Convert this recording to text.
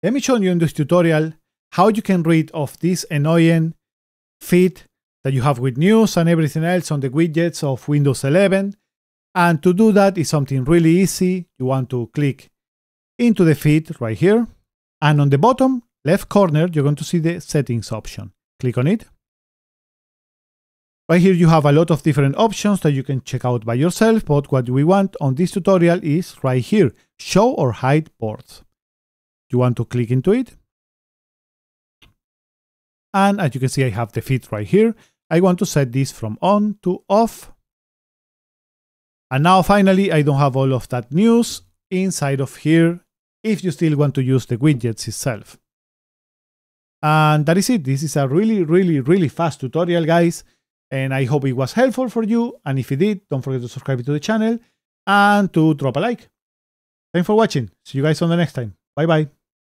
let me show you in this tutorial how you can rid of this annoying feed that you have with news and everything else on the widgets of Windows 11. And to do that is something really easy. You want to click into the feed right here. And on the bottom left corner, you're going to see the settings option. Click on it. Right here, you have a lot of different options that you can check out by yourself. But what we want on this tutorial is right here, show or hide ports. You want to click into it. And as you can see, I have the feed right here. I want to set this from on to off. And now finally, I don't have all of that news inside of here if you still want to use the widgets itself. And that is it. This is a really fast tutorial, guys. And I hope it was helpful for you. And if it did, don't forget to subscribe to the channel and to drop a like. Thanks for watching. See you guys on the next time. Bye bye.